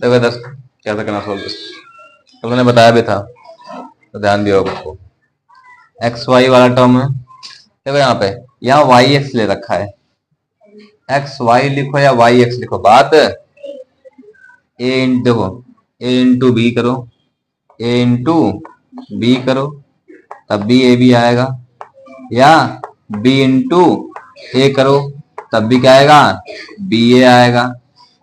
देखो इधर कैसे करना सोल्व, तो मैंने बताया भी था, तो ध्यान दियो आपको। एक्स वाई वाला टर्म है, देखो यहाँ वाई एक्स ले रखा है, एक्स वाई लिखो या वाई एक्स लिखो, बात ए देखो, ए इंटू बी करो, ए इंटू बी करो, तब भी ए बी आएगा, या बी इंटू ए करो, तब भी क्या आएगा, बी ए आएगा।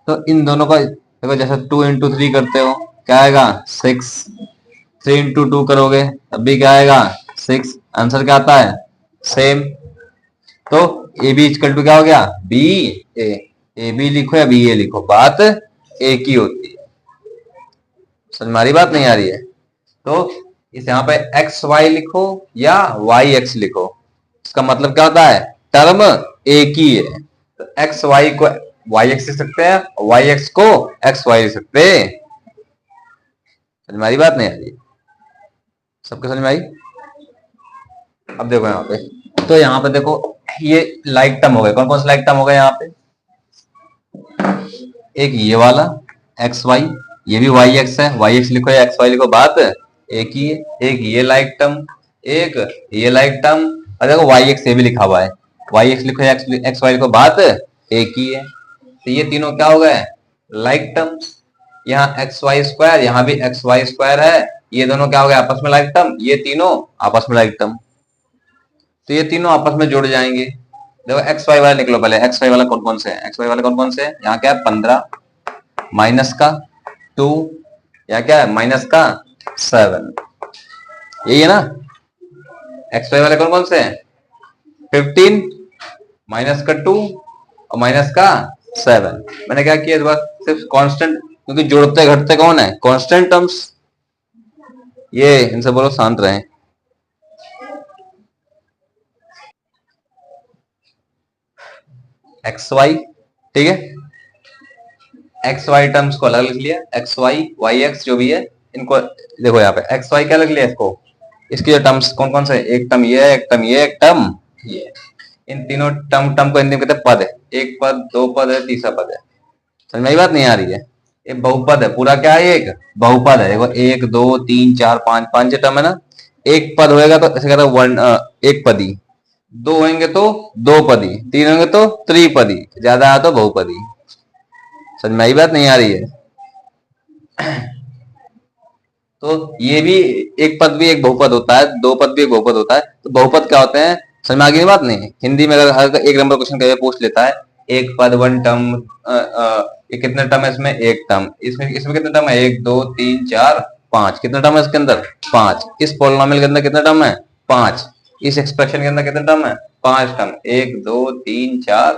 तो इन दोनों का देखो, जैसे 2 इंटू 3 करते हो क्या आएगा 6, 3 इंटू 2 करोगे तब भी क्या आएगा 6, आंसर क्या आता है सेम। तो ए बी इक्वल टू क्या हो गया बी ए, ए बी लिखो या बी ए लिखो, बात एक ही होती है। समझ में आ रही बात, नहीं आ रही है? तो इस यहाँ पे एक्स वाई लिखो या वाई एक्स लिखो, इसका मतलब क्या होता है, टर्म एक ही है। तो एक्स वाई को वाई एक्स लिख सकते हैं, वाई एक्स को एक्स वाई लिख सकते हैं। समझ में आ रही बात, नहीं आ रही? सबके समझ में आई? अब देखो यहाँ पे, तो यहाँ पे देखो ये लाइक टर्म हो गए, कौन कौन से लाइक टर्म हो गए यहाँ पे, एक ये वाला एक्स वाई, ये भी वाई एक्स है, वाई एक्स लिखो या एक्स वाई लिखो, बात एक ही है। एक ये लाइक टर्म, एक ये लाइक टर्म, और देखो वाई एक्स ये भी लिखा हुआ है, वाई एक्स लिखो या एक्स वाई लिखो, बात एक ही है। तो ये तीनों क्या हो गए लाइक टर्म्स। यहाँ एक्स वाई स्क्वायर, यहाँ भी एक्स वाई स्क्वायर है, ये दोनों क्या हो गए आपस में लाइक टर्म, ये तीनों आपस में लाइक टर्म। तो ये तीनों आपस में जुड़ जाएंगे। देखो एक्स वाई वाला निकलो पहले, एक्स वाई वाला कौन कौन से है, एक्स वाई वाला कौन कौन से है, यहाँ क्या है 15 माइनस का 2, या क्या है माइनस का 7, यही है ना। एक्स वाई वाले कौन कौन से हैं 15 माइनस का 2 और माइनस का 7। मैंने क्या किया इस बार सिर्फ कांस्टेंट, क्योंकि जोड़ते घटते कौन है कांस्टेंट टर्म्स, ये इनसे बोलो शांत रहें। एक्स वाई, ठीक है, एक्स वाई टर्म्स को अलग लिख लिया, एक्स वाई वाई एक्स जो भी है इनको देखो, यहाँ पे एक्स वाई क्या लग लिया इसको, इसके जो टर्म्स कौन कौन से, एक टर्म ये है, एक टर्म ये, एक टर्म ये, इन तीनों टर्म टर्म को हिंदी में कहते हैं पद है, एक पद दो पद है तीसरा पद है। समझ में आई बात, नहीं आ रही है? ये बहुपद है, पूरा क्या है एक बहुपद है, देखो 1 2 3 4 5, 5 टर्म है ना। एक पद होएगा तो ऐसे कहते हैं वन एक पदी, दो होंगे तो दो पदी, तीन होंगे तो त्रिपदी, ज्यादा आया तो बहुपदी। समझ में आई बात, नहीं आ रही है? तो ये भी एक पद भी एक बहुपद होता है, दो पद भी एक बहुपद होता है। तो बहुपद क्या होते हैं, समझ में आ गई बात? नहीं, हिंदी में अगर एक नंबर क्वेश्चन कभी पूछ लेता है, एक पद वन टर्म, ये कितने टर्म है इसमें, एक टर्म, इसमें इसमें कितने टर्म है, 1 2 3 4 5, कितने टर्म है इसके अंदर 5, इस पॉलिनोमियल के अंदर कितने टर्म है 5, इस एक्सप्रेशन के अंदर कितने टर्म है 5 टर्म, 1 2 3 4।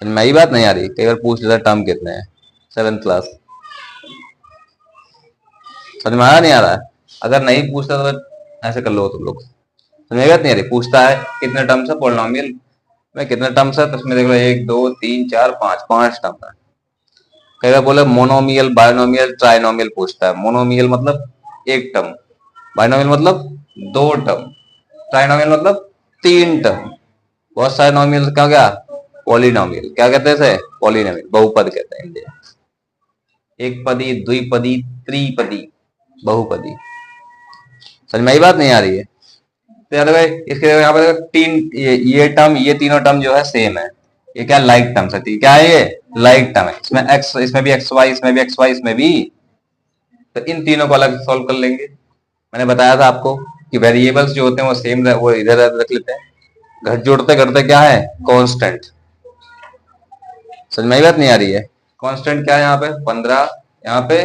समझ में आई बात, नहीं आ रही? कई बार पूछ लेता टर्म कितने हैं 7th क्लास। समझ में आया नहीं आ रहा है? अगर नहीं पूछता तो ऐसे कर लो तुम लोग। समझ में नहीं आ रही? पूछता है कितने टर्म्स है पॉलिनोमियल में, कितने टर्म्स है, तो उसमें देख लो 1 2 3 4 5, 5 टर्म है। कई बार बोले मोनोमियल बायनोमियल ट्राइनोमियल पूछता है, मोनोमियल मतलब एक टर्म, बायनोमियल मतलब दो टर्म, ट्राइनोमियल मतलब 3 टर्म। बहुत सारे नोमियल क्या गया पॉलिनोमियल, क्या कहते हैं इसे पॉलिनोमियल, बहुपद कहते हैं इंडिया, एक पदी द्विपदी त्रिपदी बहुपदी। समझ में आई बात, नहीं आ रही है? तो याद रहे इसके यहाँ पर तीन ये टर्म, ये तीनों टर्म जो है सेम है, ये क्या लाइक टर्म्स है, क्या है ये लाइक टर्म है, इसमें एक्स, इसमें भी एक्स वाई, इसमें भी एक्स वाई, इसमें भी। तो इन तीनों को अलग सॉल्व कर लेंगे। मैंने बताया था आपको कि वेरिएबल्स जो होते हैं वो सेम, वो इधर रख लेते हैं, घट जोड़ते करते क्या है कांस्टेंट। समझ में आई बात, नहीं आ रही है? कांस्टेंट क्या है यहाँ पे 15, यहाँ पे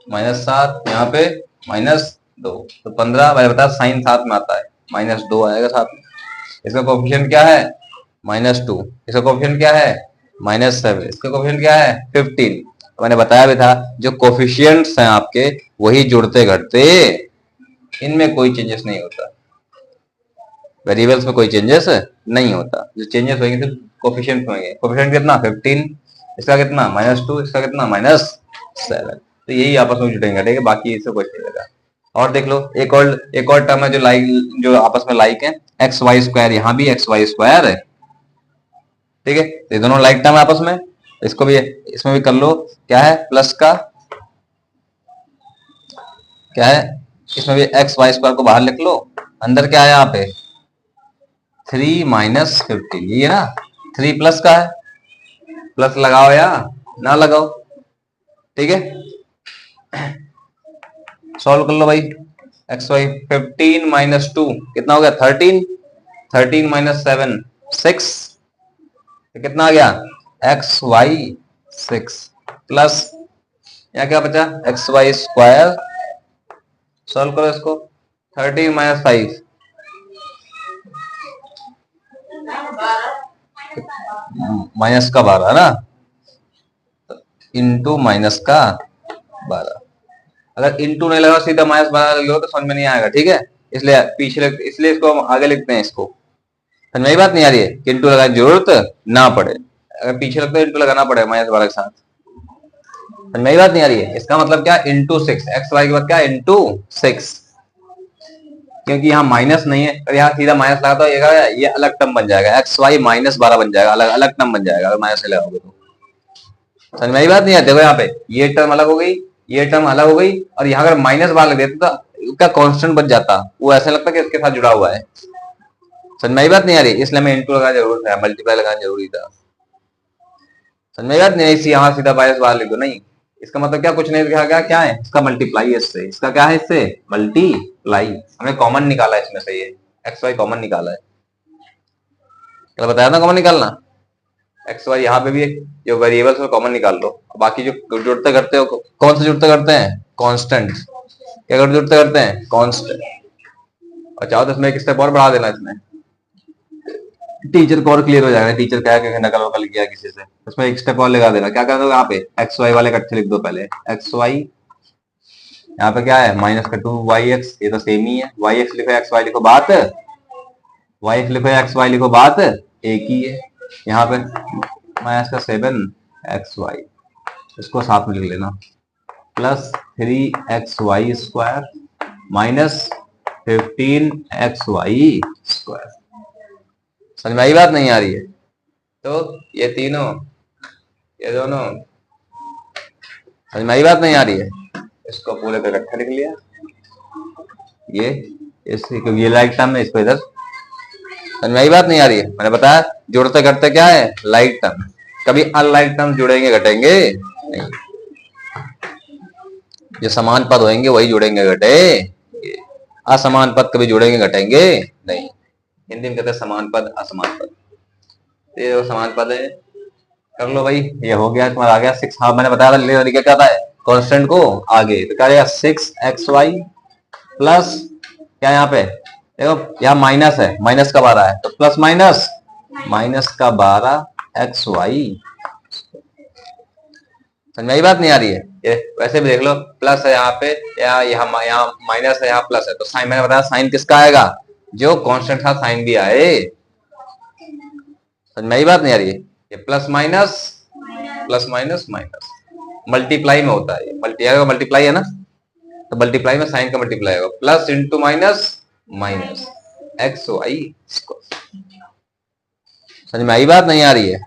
-7, यहाँ पे -2, तो 15 मैंने बताया साइन साथ में आता है, -2 आएगा साथ में। इसका कोफिशिएंट क्या है -2, इसका कोफिशिएंट क्या है -7, इसका कोफिशिएंट क्या है 15। तो मैंने बताया भी था जो कोफिशिएंट्स हैं आपके वही जुड़ते घटते, इनमें कोई चेंजेस नहीं होता, वेरिएबल्स में कोई चेंजेस नहीं होता, जो चेंजेस होंगे तो कोफिशिएंट होंगे। कोफिशिएंट कितना 15, इसका कितना -2, इसका कितना -7, तो यही आपस में जुड़ेंगे, ठीक है, बाकी इससे कुछ नहीं लगा। और देख लो एक और टर्म है जो लाइक, जो आपस में लाइक है, XY स्क्वायर, यहाँ भी XY स्क्वायर है, ठीक है, तो ये दोनों लाइक टर्म है आपस में। इसको भी इसमें भी कर लो। क्या है प्लस का, क्या है इसमें भी एक्स वाई स्क्वायर को बाहर लिख लो। अंदर क्या है यहाँ पे 3 - 15 ये ना 3 प्लस का है, प्लस लगाओ या ना लगाओ, ठीक है। सॉल्व कर लो भाई। एक्स वाई 15 - 2 कितना हो गया 13, 13 - 7 6, तो कितना आ गया एक्स वाई 6 प्लस यहाँ क्या बचा एक्स वाई स्क्वायर। सॉल्व करो इसको 13 - 5 -12 ना, इंटू -12। अगर इंटू नहीं लगा सीधा -12 लो तो समझ में नहीं आएगा, ठीक है। इसलिए पीछे इसलिए इसको हम आगे लिखते हैं। इसको समझ में बात नहीं आ रही है कि इंटू लगाने की जरूरत ना पड़े, अगर पीछे लगता है इंटू लगाना पड़ेगा -12 के साथ। समझ में बात नहीं आ रही है। इसका मतलब क्या इंटू 6, एक्स वाई के बाद क्या इंटू 6, क्योंकि यहाँ माइनस नहीं है और यहाँ सीधा माइनस लगा तो ये अलग टर्म बन जाएगा, एक्स वाई -12 बन जाएगा, अलग अलग टर्म बन जाएगा अगर माइनस लगाओगे तो। समझ में बात नहीं है। देखो यहाँ पे ये टर्म अलग हो गई, ये टर्म अलग हो गई, और यहाँ अगर -12 लग देते तो क्या कांस्टेंट बन जाता, वो ऐसा लगता कि इसके साथ जुड़ा हुआ है। समझ में बात नहीं आ रही, इसलिए मैं इंटू लगाना जरूर था, मल्टीप्लाई लगाना जरूरी था। समझ में बात नहीं, इसी यहाँ सीधा -12 लिख दो, नहीं इसका मतलब क्या कुछ नहीं लिखा गया, क्या है इसका मल्टीप्लाई है इससे, इसका क्या है इससे मल्टीप्लाई, हमने कॉमन निकाला है इसमें से, ये एक्स वाई कॉमन निकाला है, क्या बताया ना कॉमन निकालना। एक्स वाई यहाँ पे भी जो वेरिएबल्स में कॉमन निकाल लो, बाकी जो जुड़ते करते हो कौन से जुड़ते करते हैं कांस्टेंट, क्या जुड़ते करते हैं कांस्टेंट। और चाहो तो इसमें एक स्टेप और बढ़ा देना, इसमें टीचर को और क्लियर हो जाएगा, टीचर क्या है नकल वकल किया किसी से, उसमें एक स्टेप और लगा देना। क्या कर दो यहाँ पे एक्स वाई वाले इकट्ठे लिख दो पहले, एक्स वाई यहाँ पे क्या है -2 वाई एक्स, ये तो सेम ही है, वाई एक्स लिखो एक्स वाई लिखो बात, वाई एक्स लिखो एक्स वाई लिखो बात एक ही है। यहाँ पे -7 एक्स वाई, इसको साथ में लिख लेना, plus 3 XY square -15 XY square. समझ में आई बात नहीं आ रही है तो ये तीनों ये दोनों, समझ में आई बात नहीं आ रही है, इसको पूरे पे इकट्ठा लिख लिया, ये क्योंकि ये लाइक टर्म है, इसको इधर। समझ में आई बात नहीं आ रही है, मैंने बताया जुड़ते करते क्या है लाइक टर्म, कभी अनलाइक टर्म जुड़ेंगे घटेंगे नहीं, जो समान पद होंगे वही जुड़ेंगे घटे, असमान पद कभी जुड़ेंगे घटेंगे नहीं। हिंदी में कहते हैं समान पद असमान पद, ये समान पद है। कर लो भाई, ये हो गया तुम्हारा, आ गया 6। हाँ मैंने बताया था तरीका क्या था कांस्टेंट को आगे, तो क्या रहेगा 6XY प्लस क्या यहाँ पे देखो यहाँ माइनस है, माइनस का 12 है तो प्लस -12XY। समझ में आई बात नहीं आ रही है, ये वैसे भी देख लो प्लस है यहाँ पे, यहाँ माइनस है, यहाँ प्लस है, तो साइन मैंने बताया साइन किसका आएगा जो कांस्टेंट था साइन भी आए। समझ में आई बात नहीं आ रही है, ये प्लस माइनस मल्टीप्लाई में होता है, ये मल्टीप्लाई है ना, तो मल्टीप्लाई में साइन का मल्टीप्लाई होगा, plus into minus XY square. समझ में आई बात नहीं आ रही है,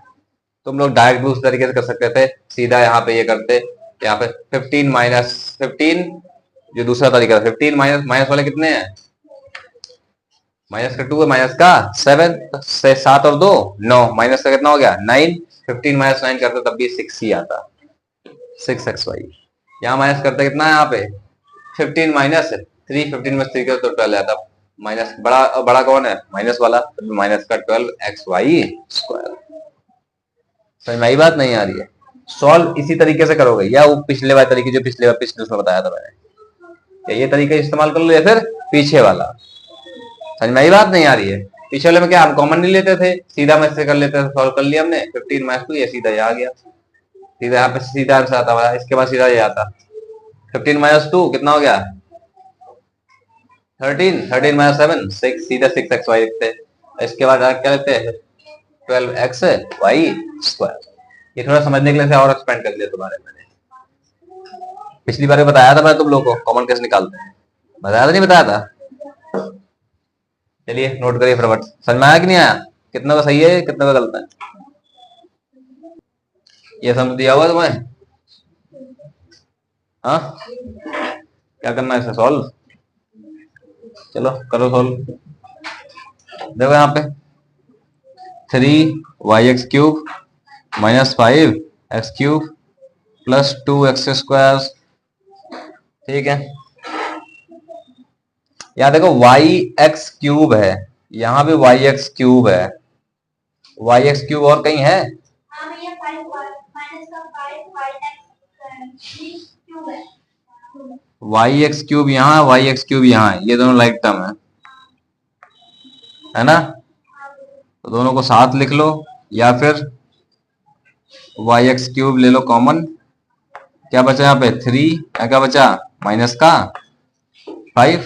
तुम लोग डायरेक्ट भी उस तरीके से कर सकते थे, सीधा यहाँ पे ये करते, यहाँ पे 15 जो दूसरा तरीका था 15 माइनस वाले कितने हैं -2 है, -7 से 7 और 2 9, माइनस का कितना हो गया 9, 15 - 9 करते तब भी 6 ही आता, 6XY। यहाँ माइनस करते कितना है यहाँ पे 15 -3, 15 में 3 का तो 12 आता, माइनस बड़ा कौन है माइनस वाला, तो माइनस का 12XY स्क्वायर। समझ में आई बात नहीं आ रही है, सॉल्व इसी तरीके से करोगे या वो पिछले वाले तरीके जो पिछले उसमें बताया था मैंने, या ये तरीका इस्तेमाल कर लो या फिर पीछे वाला। समझ में आई बात नहीं आ रही है, पीछे वाले में क्या हम कॉमन नहीं लेते थे, सीधा में से कर लेते थे, सॉल्व कर लिया हमने 15 - 2, ये सीधा ये आ गया, सीधा यहाँ पे सीधा आंसर आता है, इसके बाद सीधा ये आता 15 - 2 कितना हो गया 13, 13 - 7 6, सीधा 6XY लिखते, इसके बाद क्या लिखते हैं 12XY स्क्वायर। ये थोड़ा समझने के लिए और एक्सपेंड कर लिया तुम्हारे, मैंने पिछली बार बताया था मैं तुम लोगों को कॉमन कैसे निकालते हैं, बताया था नहीं बताया था। चलिए नोट करिए फटाफट, समझ में आया कि नहीं आया, कितना का सही है कितना का गलत है। ये सम दिया हुआ तुम्हें? हाँ, क्या करना है इसे सॉल्व? चलो करो सॉल्व। देखो यहाँ पे 3 y x³ -5 x³ +2 x²। ठीक है, यहाँ देखो y x³ है, यहाँ भी y x³ है। y x³ और कहीं है? y x³ यहाँ, y x³ यहाँ है, ये दोनों लाइक टर्म है ना? तो दोनों को साथ लिख लो, या फिर y x³ ले लो कॉमन। क्या बचा यहाँ पे? 3, क्या बचा? माइनस का 5।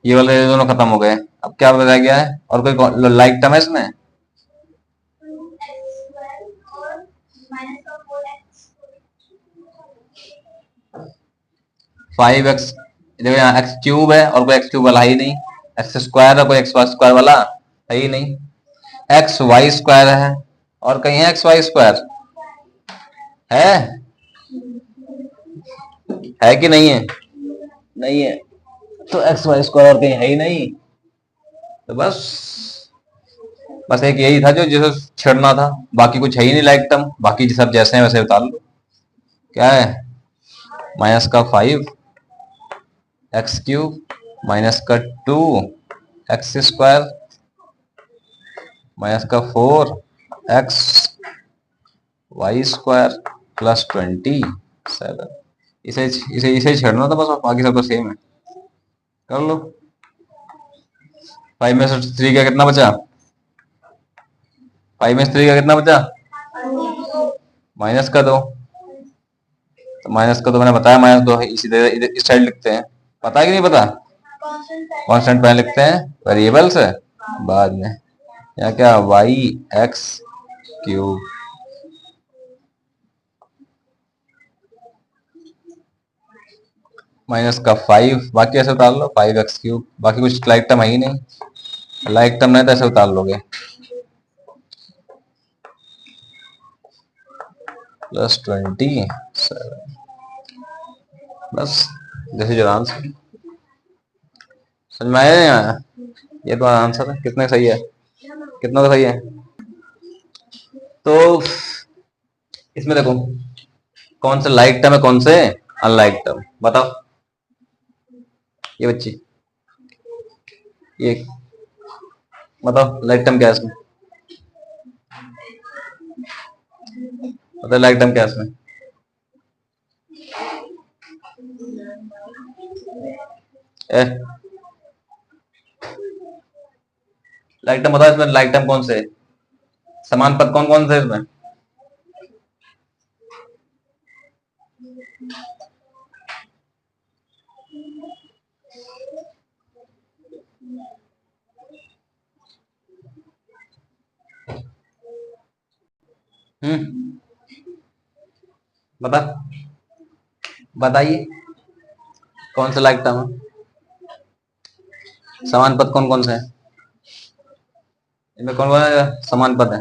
ये वाले दोनों खत्म हो गए। अब क्या बताया गया है? और कोई लाइक टर्म है इसमें? 5x। देखो यहाँ x³ है और कोई x³ वाला है ही नहीं। x² है, कोई x² वाला है ही नहीं। xy² है और कहीं है xy² है कि नहीं है? नहीं है, तो xy² और कहीं है ही नहीं। तो बस एक यही था जो जिसे छेड़ना था, बाकी कुछ है ही नहीं लाइक टर्म। बाकी सब जैसे हैं वैसे उतार लो। क्या है? माइनस का 5 x³ माइनस का 2 x² माइनस का 4 x y² +27। इसे इसे इसे छेड़ना था बस, बाकी सब तो सेम है। कर लो। 5 में से 3 का कितना बचा? 5 में से 3 का कितना बचा? माइनस का 2। तो माइनस का 2 मैंने बताया, -2 है, इसी तरह इस साइड लिखते हैं। पता है कि नहीं पता? कांस्टेंट पहले लिखते हैं, वेरिएबल्स बाद में। या क्या? y x³ माइनस का 5, बाकी ऐसे उतार लो 5x³। बाकी कुछ लाइक टर्म है ही नहीं, लाइक टर्म नहीं तो ऐसे उतार लोगे। +27। बस दिस इज योर आंसर। समझ में आया नहीं आया? ये तो आंसर है। कितने सही है? कितना तो सही है। तो इसमें देखो कौन से लाइक टर्म है, कौन से अनलाइक टर्म, बताओ। ये बच्ची, ये बताओ लाइक टर्म क्या है इसमें? बताओ लाइक टर्म क्या है इसमें? लाइक टर्म बताओ इसमें, लाइक टर्म कौन से? समान पद कौन कौन से इसमें? बता, बताइए कौन सा लाइक टर्म है? समान पद कौन कौन से है इनमें? कौन कौन समान पद है?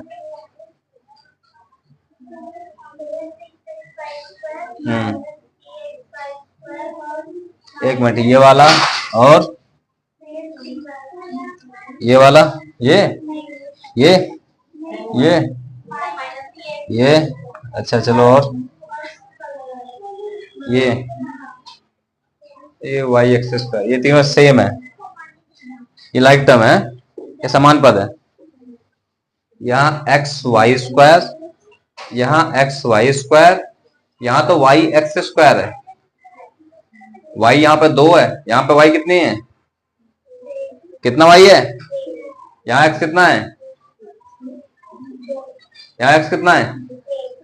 एक मिनट, ये वाला और ये वाला, ये ये ये अच्छा चलो, और ये y x², ये तीनों सेम है। ये लाइक टर्म है, ये समान पद है। यहाँ xy², यहाँ xy², यहाँ तो y x² है। y यहाँ पे 2 है, यहाँ पे y कितनी है? कितना y है? यहाँ x कितना है? यहाँ x कितना है?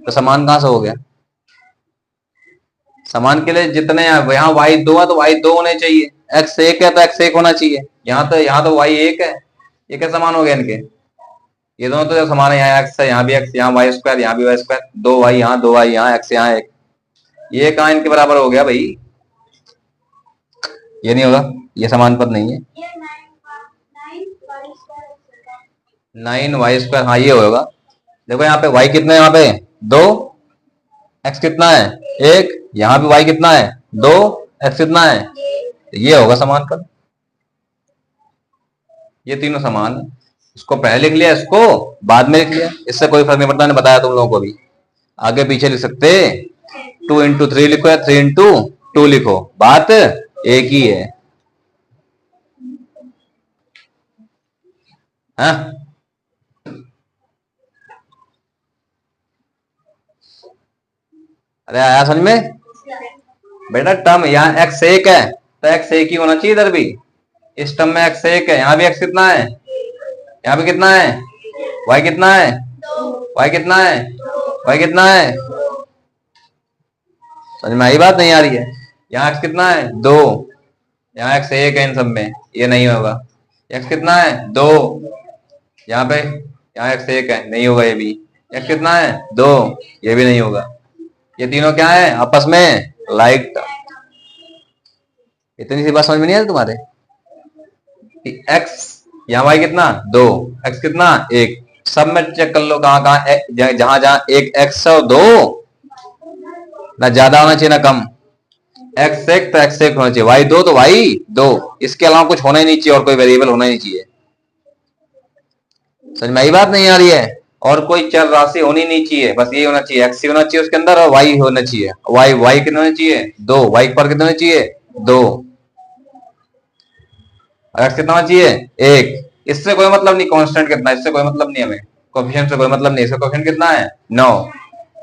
तो समान कहां से हो गया? समान के लिए जितने यहाँ y2 है तो y2 होने चाहिए। x1 है तो x1 होना चाहिए। यहाँ तो y1 है। ये क्या समान हो गया इनके? ये दोनों तो समान है, यहाँ x है, यहाँ भी x, यहाँ y², यहाँ भी y²। 2y यहाँ, 2y यहाँ, x यहाँ 1। ये कहाँ इनके बराबर हो गया भाई? ये नहीं होगा, ये समान पद नहीं है। 9y², हाँ ये होगा। देखो यहाँ पे y कितना है, यहाँ पे 2, x कितना है 1, यहाँ पे y कितना है 2, x कितना है, ये होगा समान पद। ये तीनों समान है, इसको पहले लिख लिया, इसको बाद में लिख लिया, इससे कोई फर्क नहीं पड़ता। मैंने बताया तुम लोगों को भी, आगे पीछे लिख सकते, 2 into 3 लिखो या 3 into 2 लिखो, बात एक ही है। हाँ? अरे आया समझ में बेटा? टर्म यहाँ x 1 है तो x 1 ही होना चाहिए इधर भी। इस टर्म में x 1 है, यहाँ भी x कितना है, यहाँ भी कितना है, y कितना है, y कितना है, y कितना है। समझ में आई बात? नहीं आ रही है? यहाँ x कितना है 2, यहाँ x 1 है इन सब में, ये नहीं होगा। x कितना है 2, यहाँ पे यहाँ x 1 है, नहीं होगा ये भी। x कितना है 2, ये भी नहीं होगा। ये तीनों क्या है आपस में, लाइक। इतनी सी बात समझ में नहीं आ रही तुम्हारे? x यहाँ y कितना 2, x कितना 1, सब में चेक कर लो कहाँ कहाँ, जहां जहां एक x और 2, ना ज्यादा होना चाहिए ना कम। x 1 तो x 1 होना चाहिए, y 2 तो y 2, इसके अलावा कुछ होना ही नहीं चाहिए, और कोई वेरिएबल होना ही नहीं चाहिए। समझ में आई बात? नहीं आ रही है? और कोई चर राशि होनी नहीं चाहिए, बस ये होना चाहिए, x होना चाहिए उसके अंदर, और y होना चाहिए। y कितना होना चाहिए 2, y पर कितना होना चाहिए 2, और x कितना होना चाहिए 1। इससे कोई मतलब नहीं कांस्टेंट कितना, इससे कोई मतलब नहीं, हमें कोएफिशिएंट से कोई मतलब नहीं। इसका कोएफिशिएंट कितना है 9,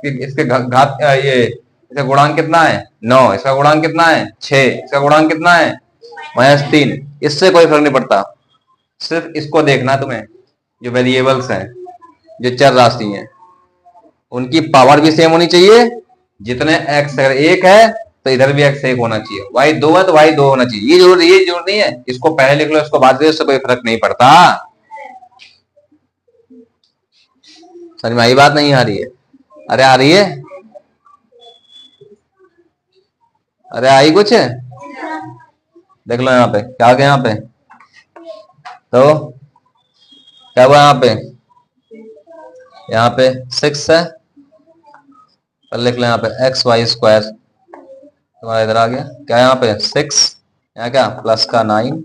इसके घात ये इसका गुणांक कितना है 9, इसका गुणांक कितना है 6, इसका गुणांक कितना है -3। इससे कोई फर्क नहीं पड़ता, सिर्फ इसको देखना तुम्हें, जो वेरिएबल्स हैं, जो चर राशि हैं, उनकी पावर भी सेम होनी चाहिए। जितने x अगर 1 है तो इधर भी x 1 होना चाहिए, y 2 है तो y 2 होना चाहिए। ये जरूरत नहीं है, इसको पहले लिख लो इसको बाद में, इससे कोई फर्क नहीं पड़ता। समझ में आई बात? नहीं आ रही है? अरे आ रही है? अरे आई कुछ? देख लो यहाँ पे क्या आ गया, यहाँ पे तो क्या हुआ, यहाँ पे 6 है, पर लिख लो यहाँ पे एक्स वाई स्क्वायर, तुम्हारा इधर आ गया क्या, यहाँ पे 6, यहाँ क्या प्लस का 9,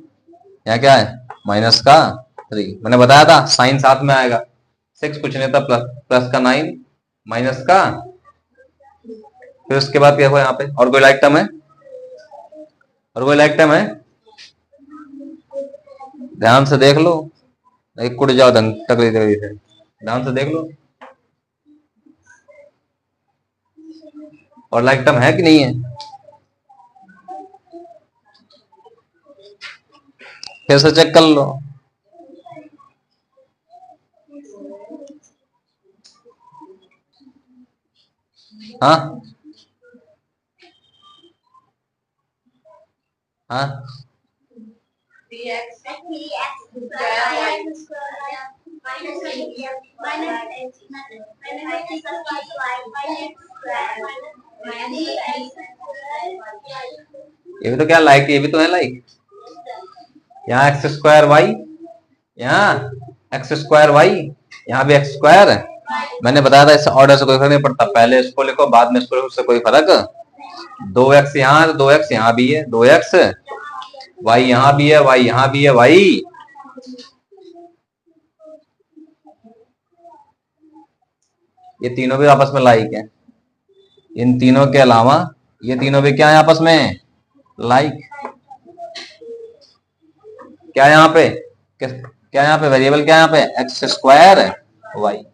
यहाँ क्या है माइनस का 3। मैंने बताया था साइन साथ में आएगा, 6 कुछ नहीं था, प्लस का 9 माइनस का, फिर उसके बाद क्या हुआ यहाँ पे, और कोई लाइक टर्म है, और कोई लाइक टर्म है, ध्यान से देख लो, एक कुट जाओ तगड़ी तगड़ी से, ध्यान से देख लो, और लाइक टर्म है कि नहीं है, फिर से चेक कर लो। हाँ हाँ, ये भी तो क्या लाइक, ये भी तो है लाइक। यहाँ एक्स स्क्वायर वाई, यहाँ एक्स स्क्वायर वाई, यहाँ भी एक्स स्क्वायर है। मैंने बताया था इस ऑर्डर से कोई फर्क नहीं पड़ता, पहले इसको लिखो बाद में इसको लिखो, उससे कोई फर्क। 2x यहाँ, 2x यहाँ भी है, 2x y यहाँ भी है, y यहाँ भी है, y ये तीनों भी आपस में लाइक है। इन तीनों के अलावा ये तीनों भी क्या है आपस में, लाइक। क्या यहाँ पे, क्या यहाँ पे वेरिएबल, क्या यहाँ पे x square y,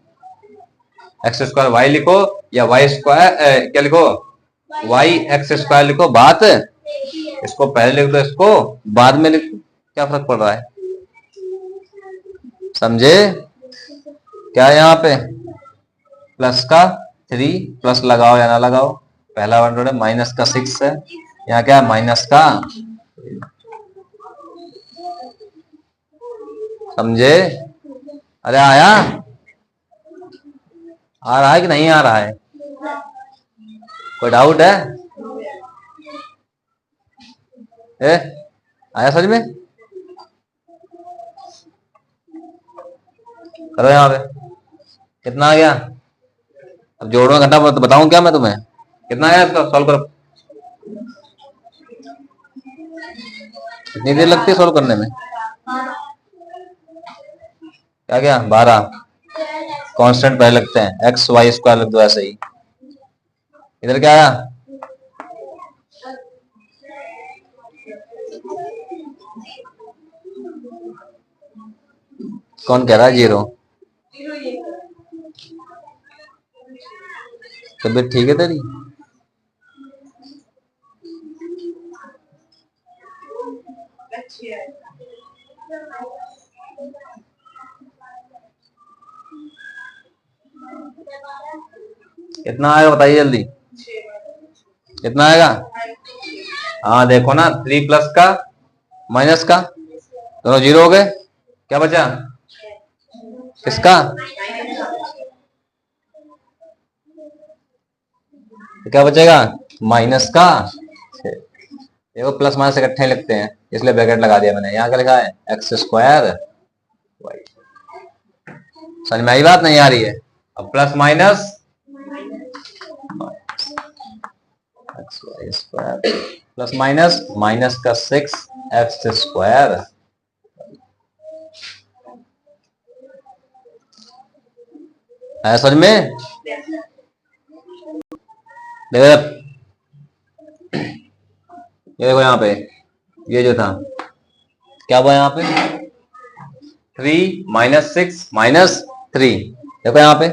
x square y लिखो या वाई स्क्वायर क्या लिखो, वाई एक्स स्क्वायर लिखो, बात इसको पहले लिख दो, इसको बाद में लिखो, क्या फर्क पड़ रहा है, समझे? क्या है यहाँ पे प्लस का 3, प्लस लगाओ या ना लगाओ, पहला वन है, माइनस का 6 है, यहाँ क्या है माइनस का, समझे? अरे आया, आ रहा है कि नहीं आ रहा है, कोई डाउट है? आया समझ में? करो यहाँ पे कितना आ गया? अब जोड़ो घटा तो बताऊं क्या मैं तुम्हें? कितना आया इसका सॉल्व करो। कितनी देर लगती है सॉल्व करने में? क्या क्या 12 कांस्टेंट पहले लगते हैं, एक्स वाई स्क्वायर लिख दो ऐसे ही। इधर क्या आया? कौन कह रहा है 0? तबीयत ठीक है तेरी? कितना आएगा बताइए जल्दी, कितना आएगा? हाँ देखो ना, 3 प्लस का माइनस का दोनों 0 हो गए, क्या बचा? किसका? तो क्या बचेगा? माइनस का। देखो प्लस माइनस इकट्ठे लगते हैं इसलिए ब्रैकेट लगा दिया मैंने। यहाँ क्या लिखा है? X square y. समझ में आई बात? नहीं आ रही है? अब plus minus x y square plus minus minus का 6 एक्स स्क्वायर। है समझ में? देखो ये देखो यहाँ पे, ये जो था क्या हुआ यहाँ पे? 3 माइनस 6 माइनस 3। देखो यहाँ पे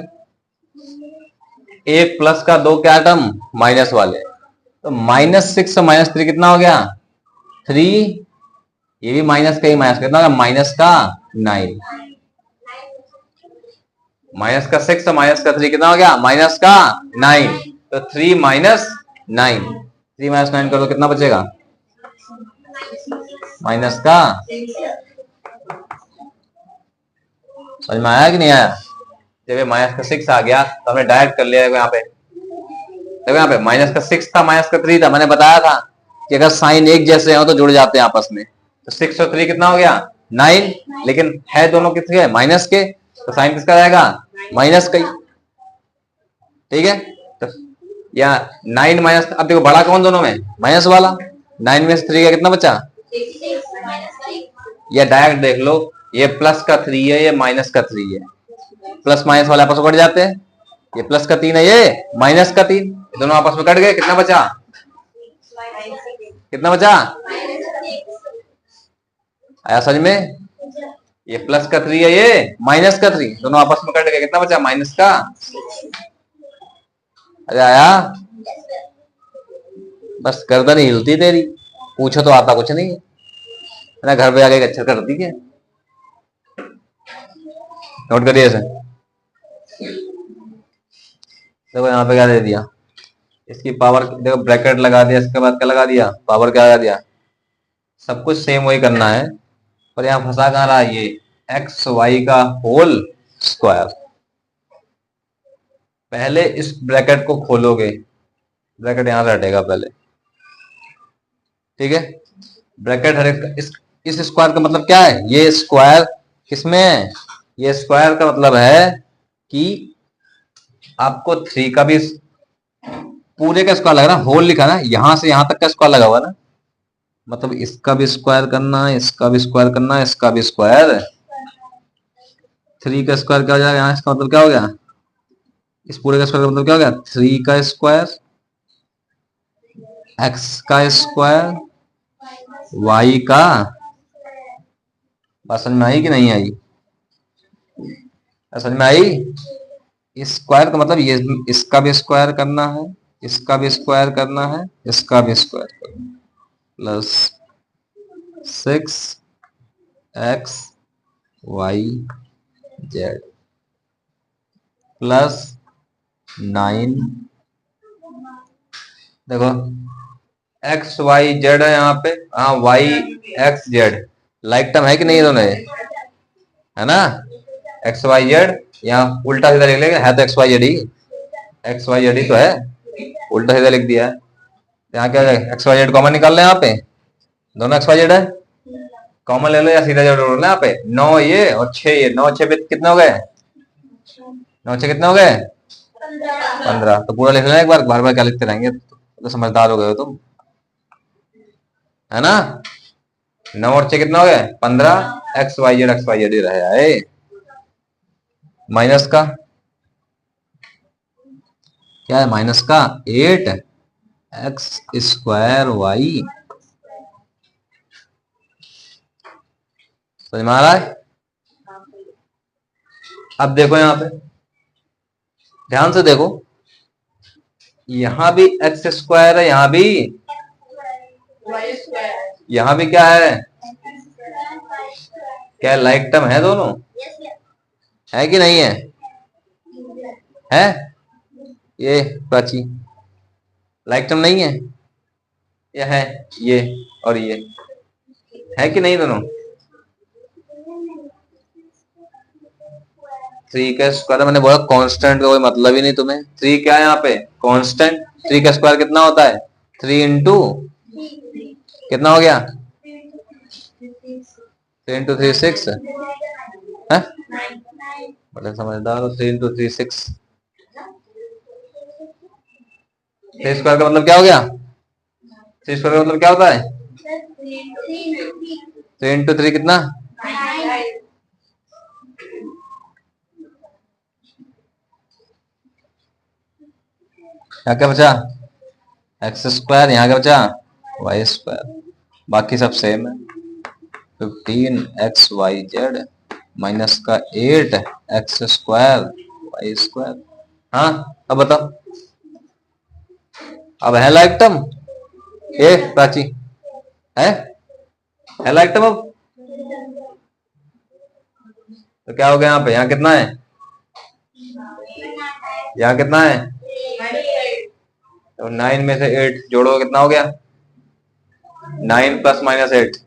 एक प्लस का 2 क्या टर्म माइनस वाले, तो -6 और -3 कितना हो गया? 3। ये भी माइनस का ही माइनस कितना होगा? माइनस का 9। माइनस का 6 और माइनस का 3 कितना हो गया? माइनस का 9। तो 3 माइनस 9, 3 माइनस 9 कर दो कितना बचेगा? माइनस का। समझ में आया कि नहीं आया? जब माइनस का 6 आ गया तो हमने डायरेक्ट कर लिया। यहाँ पे देखो, यहाँ पे माइनस का 6 था माइनस का 3 था। मैंने बताया था कि अगर साइन एक जैसे हो तो जुड़ जाते हैं आपस में। तो 6 और 3 कितना हो गया? 9। लेकिन है दोनों किसके? माइनस के, तो साइन किसका रहेगा? माइनस का ही। ठीक है, तो या 9 माइनस, अब देखो बड़ा कौन दोनों में? माइनस वाला। 9 में से 3 का कितना बचा? या डायरेक्ट देख लो, ये प्लस का 3 है, ये माइनस का 3 है। प्लस माइनस वाले आपस में कट जाते हैं। ये प्लस का 3 है, ये माइनस का 3, दोनों आपस में कट गए। कितना बचा? कितना बचा? आया समझ में? ये प्लस का 3 है, ये माइनस का 3, दोनों आपस में कट गए। कितना बचा? माइनस का। अरे आया? बस गर्दन हिलती तेरी, पूछो तो आता कुछ नहीं है। घर पे आके अक्षर करती है। नोट करिए इसे। देखो यहाँ पे क्या दे दिया, इसकी पावर देखो, ब्रैकेट लगा दिया, इसके बाद क्या लगा दिया? पावर क्या लगा दिया? सब कुछ सेम वही करना है, पर यहाँ फंसा कहाँ रहा? ये एक्स वाई का होल स्क्वायर। पहले इस ब्रैकेट को खोलोगे, ब्रैकेट यहां से हटेगा पहले। ठीक है, ब्रैकेट हटे। इस स्क्वायर का मतलब क्या है? ये स्क्वायर किसमें है? ये स्क्वायर का मतलब है कि आपको 3 का भी पूरे का स्क्वायर लगा ना, होल लिखा ना, यहां से यहां तक का स्क्वायर लगा हुआ ना, मतलब इसका भी स्क्वायर करना है, इसका भी स्क्वायर करना है, इसका भी स्क्वायर। 3 का स्क्वायर क्या हो जाएगा यहाँ? इसका मतलब क्या हो गया? इस पूरे का स्क्वायर का मतलब क्या हो गया? 3 का स्क्वायर, एक्स का स्क्वायर, वाई का। बात समझ में आई कि नहीं आई? समझ में आई? स्क्वायर का मतलब ये, इसका भी स्क्वायर करना है, इसका भी स्क्वायर करना है, इसका भी स्क्वायर करना है, plus 6 x y z plus 9। देखो एक्स वाई जेड है यहाँ पे, हाँ y x z like term है कि नहीं दोनों? है ना, एक्स वाई जेड। यहाँ उल्टा सीधा लिख लेंगे, है तो एक्स वाई जेड ही, एक्स वाई जेड ही तो है, उल्टा सीधा लिख दिया है। यहाँ क्या है? एक्स वाई जेड कॉमन निकाल ले, यहाँ पे दोनों एक्स वाई जेड है, कॉमन ले लो या सीधा जोड़ लो। यहाँ पे 9 ये और 6 ये, 9 6 पे कितने हो गए? 9 6 कितने हो गए? 15। तो पूरा लिख लेना एक बार, बार बार क्या लिखते रहेंगे, तो समझदार हो गए हो तुम, है ना। 9 और 6 कितना हो गया? 15। एक्स वाई जेड ही रहे आए। माइनस का क्या है? माइनस का 8 एक्स स्क्वायर वाई। समझ में आ रहा है? अब देखो यहां पे, ध्यान से देखो, यहां भी एक्स स्क्वायर है, यहां भी क्या है? क्या लाइक टर्म है दोनों? है कि नहीं है? है ये प्राची, लाइक टर्म नहीं है? ये है, ये और ये है कि नहीं दोनों? 3 का स्क्वायर, मैंने बोला कांस्टेंट का कोई मतलब ही नहीं तुम्हें। 3 क्या है यहाँ पे? कांस्टेंट। 3 का स्क्वायर कितना होता है? 3 इंटू कितना हो गया? 3 इंटू 3 6 है। बड़े समझदार हो। 3 इंटू 3 6। 3 स्क्वायर का मतलब क्या हो गया? 3 स्क्वायर का मतलब क्या होता है? 3 इंटू 3 कितना? यहाँ क्या बचा? X square. यहाँ क्या बचा? Y square. बाकी सब सेम है। 15 एक्स वाई जेड माइनस का 8 एक्स स्क्वायर वाई स्क्वायर। हाँ, अब बताओ, अब है लाइक टर्म? ए प्राची, है लाइक टर्म अब? तो क्या हो गया यहाँ पे? यहाँ कितना है? यहाँ कितना है? तो 9 में से 8 जोड़ो, कितना हो गया? 9 प्लस माइनस 8।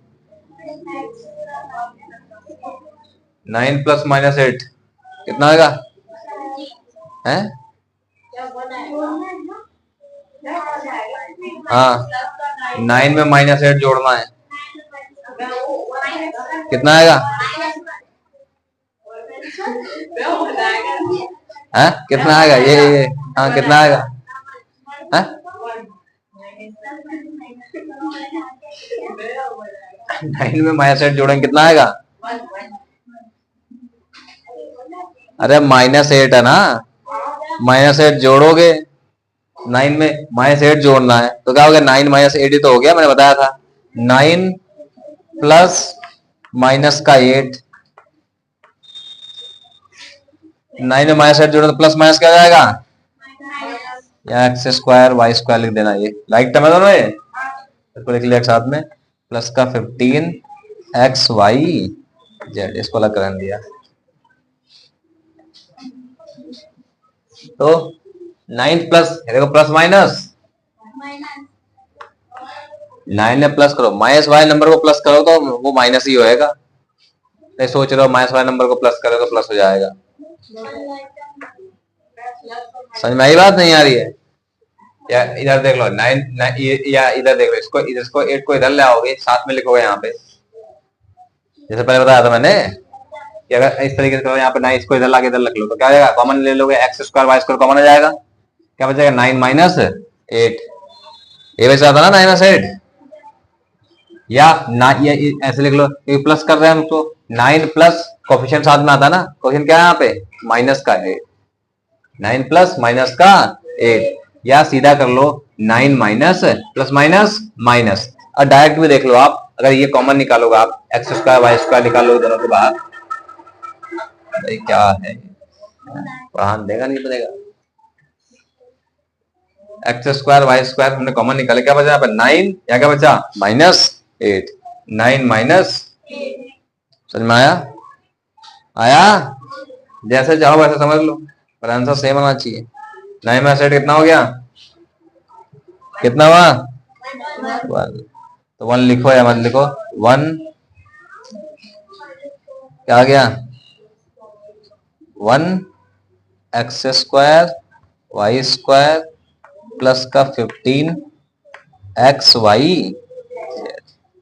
9 प्लस माइनस 8 कितना आएगा? है? हाँ, 9 में माइनस 8 जोड़ना है, कितना आएगा? है कितना आएगा? ये हाँ, कितना आएगा? है 9 में माइनस 8 जोड़ेंगे, कितना आएगा? अरे माइनस 8 है ना, माइनस 8 जोड़ोगे, 9 में माइनस 8 जोड़ना है, तो क्या हो गया? 9 माइनस 8 ही तो हो गया, मैंने बताया था। 9 प्लस माइनस का 8, 9 में माइनस 8 जोड़ो तो प्लस माइनस क्या जाएगा? या एक्स स्क्वायर वाई स्क्वायर लिख देना। ये लाइक टर्म है दोनों, ये इसको लिख लिया एक साथ में। प्लस का 15 एक्स वाई जेड, इसको अलग कर दिया। तो 9 प्लस, देखो प्लस माइनस, 9 में प्लस करो, माइनस वाई नंबर को प्लस करो तो वो माइनस ही होएगा। नहीं सोच रहे हो माइनस वाई नंबर को प्लस करो तो प्लस हो जाएगा। समझ में आई बात? नहीं आ रही है? या इधर देख लो 9 या इधर देख लो, इसको 8 को इधर ले आओगे, साथ में लिखोगे यहाँ पे, जैसे पहले बताया था मैंने कि अगर इस तरीके से करो, यहाँ पे 9 इसको इधर लाके इधर रख लो तो क्या हो जाएगा? कॉमन ले लोगे, x square y square common हो जाएगा, क्या बचेगा? 9 माइनस 8। ये बच रहा था ना 9 माइनस 8, या ना ये ऐसे लिख लो, प्लस कर रहे हैं हम तो 9 प्लस कोफिशिएंट साथ में आता है ना, कोफिशिएंट क्या है यहाँ पे? माइनस का 8। 9 प्लस माइनस का 8, या सीधा कर लो 9 माइनस प्लस माइनस माइनस, और डायरेक्ट भी देख लो आप, अगर ये कॉमन निकालोगे आप, एक्स स्क्वायर वाई स्क्वायर निकालोगे दोनों के बाहर, भाई क्या है, पढ़ान देगा नहीं पड़ेगा। एक्स स्क्वायर वाई स्क्वायर हमने कॉमन निकाले, क्या बचा यहाँ पे? 9, या क्या बचा? माइनस 8। 9 माइनस, समझ में आया? आया? जैसे चाहो वैसे समझ लो, पर आंसर सेम होना चाहिए। 9 माइनस 8 कितना हो गया? कितना हुआ? 1। तो 1 लिखो या मत लिखो, 1 क्या आ गया? 1 x square y square plus का 15 एक्स वाई।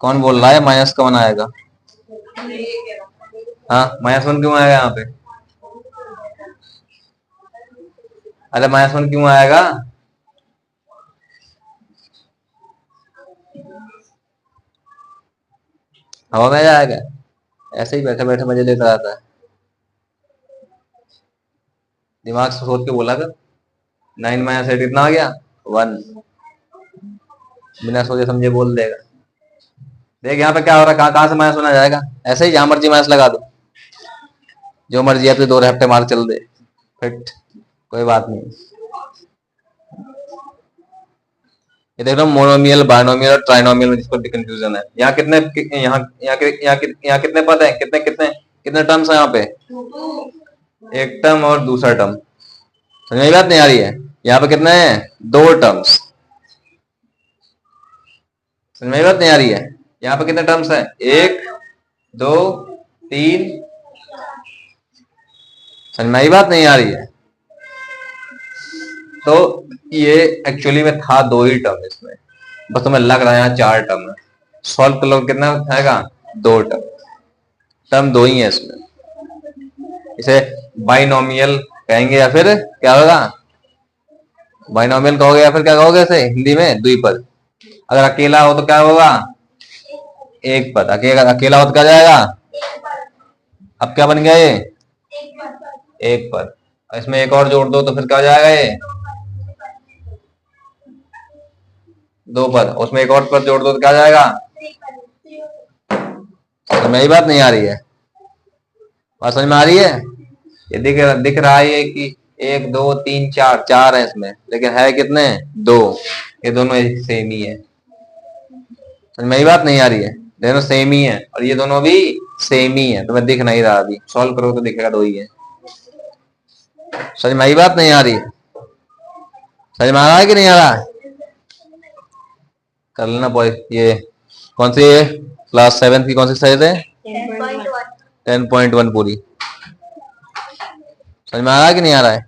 कौन बोल रहा है माइनस का 1 आएगा? हाँ, माइनस 1 क्यों आएगा यहाँ पे? अरे -1 क्यों आएगा? हवा में जाएगा, ऐसे ही बैठे बैठे मजे लेता रहता है। दिमाग से सोच के बोला कर। 9 - 8 कितना आ गया? 1। बिना सोचे समझे बोल देगा। देख यहाँ पे क्या हो रहा है, कहाँ कहाँ से माइनस होना जाएगा। ऐसे ही जहां मर्जी माइनस लगा दो, जो मर्जी है तो 2 हफ्ते मार चल दे, फिट, कोई बात नहीं। ये देख लो, मोनोमियल, बायनोमियल और ट्राइनोमियल में जिसको कंफ्यूजन है। यहाँ कितने, यहाँ कितने पद हैं, कितने कितने कितने टर्म्स हैं यहाँ पे? एक टर्म और दूसरा टर्म। समझ में बात नहीं आ रही है? यहाँ पे कितने हैं? 2 टर्म्स। समझ में बात नहीं आ रही है? यहाँ पे कितने टर्म्स हैं? 1 2 3। समझ में आई बात नहीं आ रही है? तो ये एक्चुअली में था 2 ही टर्म इसमें, बस तुम्हें लग रहा है यहाँ 4 टर्म है। सॉल्व कर लो, कितना आएगा? 2 टर्म। टर्म 2 ही है इसमें। इसे बाइनोमियल कहेंगे या फिर क्या होगा? बाइनोमियल कहोगे या फिर क्या कहोगे इसे हिंदी में? द्विपद। अगर अकेला हो तो क्या होगा? एक पद। अकेला हो तो क्या जाएगा? अब क्या बन गया ये? एक पद। इसमें एक और जोड़ दो तो फिर क्या हो जाएगा ये? 2 पद। उसमें एक और पद जोड़ दो तो क्या जाएगा? समझ में बात नहीं आ रही है? बात समझ में आ रही है? ये दिख रहा है कि 1 2 3 4 4 है इसमें, लेकिन है कितने? 2। ये दोनों सेम ही है। समझ में बात नहीं आ रही है? दोनों सेम ही है और ये दोनों भी सेम ही है। तुम्हें दिख नहीं रहा, अभी सॉल्व करो तो दिखेगा 2 ही है। समझ में बात नहीं आ रही है? समझ में आ रहा है कि नहीं आ रहा है? कर लेना बॉय। ये कौन सी है? क्लास 7 की कौन सी साइज है? 10.1 पूरी। समझ में आ रहा है कि नहीं आ रहा है?